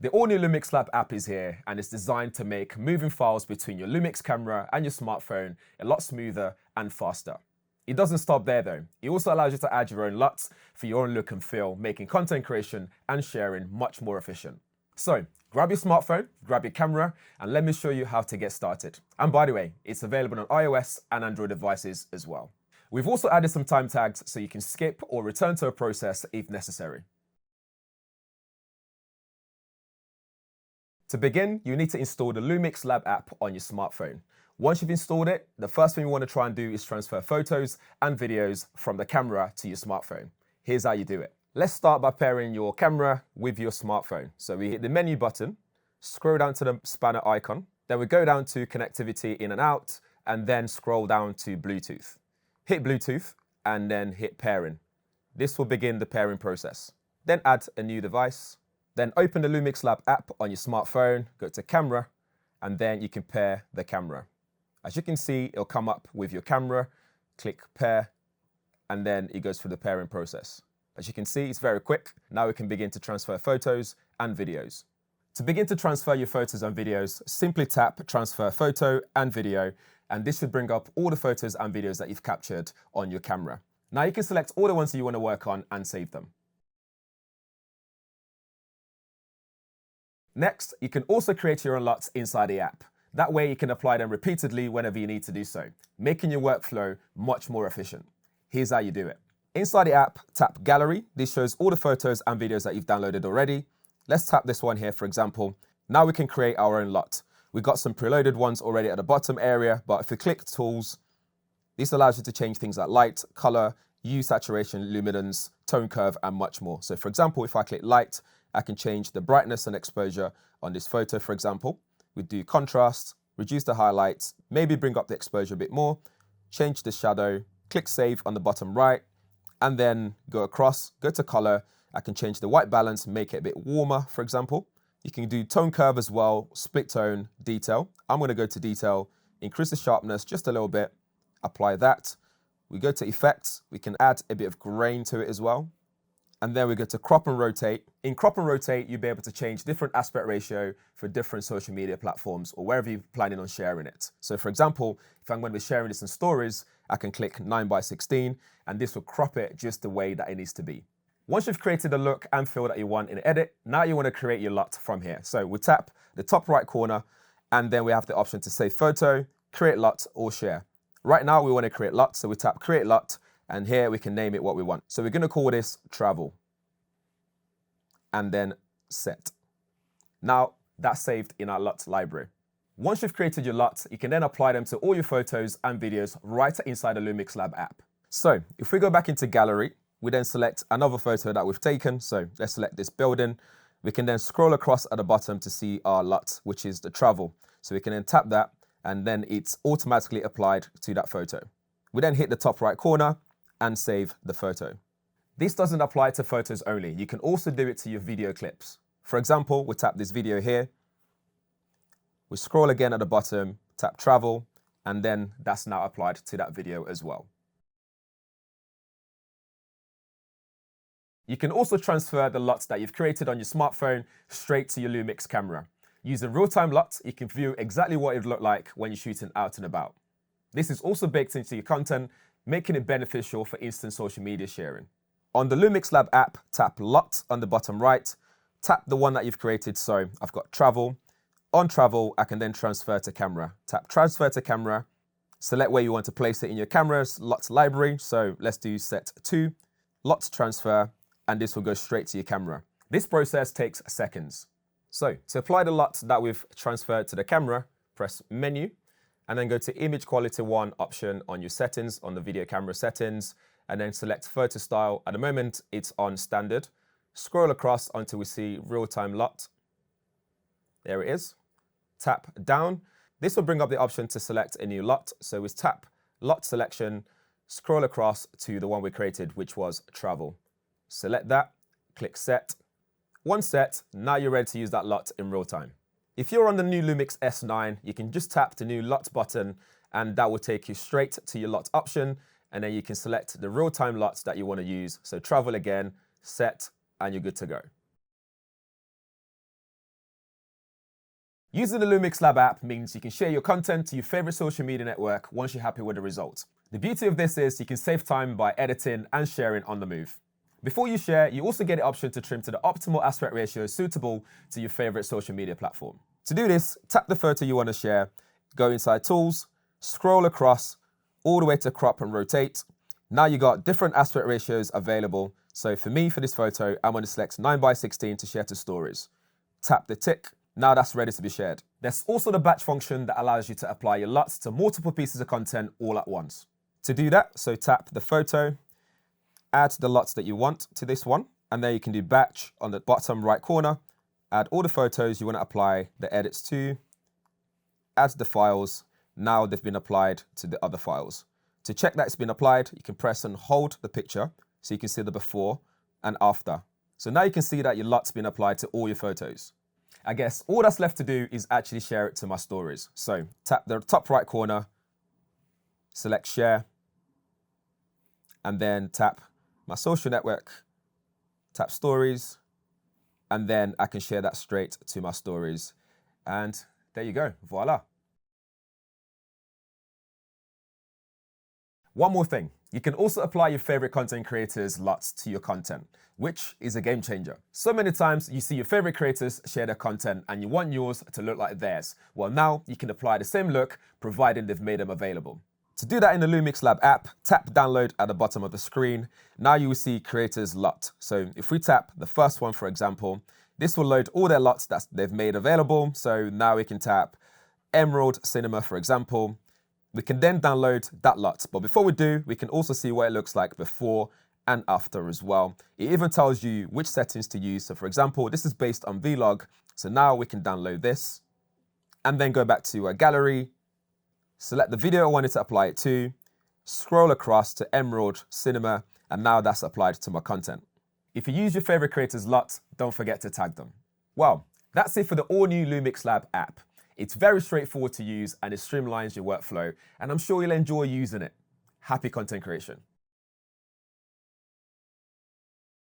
The all-new LUMIX Lab app is here and it's designed to make moving files between your LUMIX camera and your smartphone a lot smoother and faster. It doesn't stop there though. It also allows you to add your own LUTs for your own look and feel, making content creation and sharing much more efficient. So grab your smartphone, grab your camera, and let me show you how to get started. And by the way, it's available on iOS and Android devices as well. We've also added some time tags so you can skip or return to a process if necessary. To begin, you need to install the LUMIX Lab app on your smartphone. Once you've installed it, the first thing you want to try and do is transfer photos and videos from the camera to your smartphone. Here's how you do it. Let's start by pairing your camera with your smartphone. So we hit the menu button, scroll down to the spanner icon, then we go down to connectivity in and out, and then scroll down to Bluetooth. Hit Bluetooth and then hit pairing. This will begin the pairing process. Then add a new device. Then open the LUMIX Lab app on your smartphone, go to camera, and then you can pair the camera. As you can see, it'll come up with your camera, click pair, and then it goes through the pairing process. As you can see, it's very quick. Now we can begin to transfer photos and videos. To begin to transfer your photos and videos, simply tap transfer photo and video, and this should bring up all the photos and videos that you've captured on your camera. Now you can select all the ones that you want to work on and save them. Next, you can also create your own LUTs inside the app. That way you can apply them repeatedly whenever you need to do so, making your workflow much more efficient. Here's how you do it. Inside the app, tap Gallery. This shows all the photos and videos that you've downloaded already. Let's tap this one here, for example. Now we can create our own LUT. We've got some preloaded ones already at the bottom area, but if you click Tools, this allows you to change things like light, color, hue, saturation, luminance, tone curve, and much more. So for example, if I click light, I can change the brightness and exposure on this photo, for example. We do contrast, reduce the highlights, maybe bring up the exposure a bit more, change the shadow, click save on the bottom right, and then go across, go to color. I can change the white balance, make it a bit warmer, for example. You can do tone curve as well, split tone, detail. I'm going to go to detail, increase the sharpness just a little bit, apply that. We go to effects, we can add a bit of grain to it as well. And then we go to crop and rotate. In crop and rotate, you'll be able to change different aspect ratio for different social media platforms or wherever you're planning on sharing it. So for example, if I'm going to be sharing this in stories, I can click 9:16 and this will crop it just the way that it needs to be. Once you've created the look and feel that you want in edit, now you want to create your LUT from here. So we tap the top right corner and then we have the option to save photo, create LUT or share. Right now we want to create LUT, so we tap create LUT. And here we can name it what we want. So we're going to call this travel. And then set. Now that's saved in our LUT library. Once you've created your LUT, you can then apply them to all your photos and videos right inside the LUMIX Lab app. So if we go back into gallery, we then select another photo that we've taken. So let's select this building. We can then scroll across at the bottom to see our LUT, which is the travel. So we can then tap that and then it's automatically applied to that photo. We then hit the top right corner and save the photo. This doesn't apply to photos only. You can also do it to your video clips. For example, we tap this video here. We scroll again at the bottom, tap travel, and then that's now applied to that video as well. You can also transfer the LUTs that you've created on your smartphone straight to your LUMIX camera. Using Real Time LUT, you can view exactly what it would look like when you're shooting out and about. This is also baked into your content, making it beneficial for instant social media sharing. On the LUMIX Lab app, tap LUT on the bottom right, tap the one that you've created. So I've got travel. On travel, I can then transfer to camera. Tap transfer to camera, select where you want to place it in your camera's LUT library. So let's do set 2, LUT transfer, and this will go straight to your camera. This process takes seconds. So to apply the LUT that we've transferred to the camera, press menu, and then go to image quality 1 option on your settings, on the video camera settings, and then select photo style. At the moment, it's on standard. Scroll across until we see Real Time LUT. There it is. Tap down. This will bring up the option to select a new LUT. So we tap LUT selection, scroll across to the one we created, which was travel. Select that, click set. Once set, now you're ready to use that LUT in real time. If you're on the new LUMIX S9, you can just tap the new LUT button and that will take you straight to your LUT option. And then you can select the real-time LUTs that you want to use. So travel again, set, and you're good to go. Using the LUMIX Lab app means you can share your content to your favorite social media network once you're happy with the result. The beauty of this is you can save time by editing and sharing on the move. Before you share, you also get the option to trim to the optimal aspect ratio suitable to your favorite social media platform. To do this, tap the photo you want to share, go inside Tools, scroll across all the way to crop and rotate. Now you got different aspect ratios available. So for me, for this photo, I'm going to select 9:16 to share to stories. Tap the tick. Now that's ready to be shared. There's also the batch function that allows you to apply your LUTs to multiple pieces of content all at once. To do that, so tap the photo, add the LUTs that you want to this one, and then you can do batch on the bottom right corner, add all the photos you want to apply the edits to, add the files. Now they've been applied to the other files. To check that it's been applied, you can press and hold the picture so you can see the before and after. So now you can see that your LUT's been applied to all your photos. I guess all that's left to do is actually share it to my stories. So tap the top right corner, select share, and then tap my social network, tap stories, and then I can share that straight to my stories. And there you go, voila. One more thing, you can also apply your favorite content creators' LUTs to your content, which is a game changer. So many times you see your favorite creators share their content and you want yours to look like theirs. Well, now you can apply the same look, providing they've made them available. To do that in the LUMIX Lab app, tap download at the bottom of the screen. Now you will see creators LUT. So if we tap the first one, for example, this will load all their LUTs that they've made available. So now we can tap Emerald Cinema, for example. We can then download that LUT. But before we do, we can also see what it looks like before and after as well. It even tells you which settings to use. So for example, this is based on Vlog. So now we can download this and then go back to a gallery, select the video I wanted to apply it to, scroll across to Emerald Cinema, and now that's applied to my content. If you use your favorite creators' LUT, don't forget to tag them. Well, that's it for the all-new LUMIX Lab app. It's very straightforward to use and it streamlines your workflow, and I'm sure you'll enjoy using it. Happy content creation.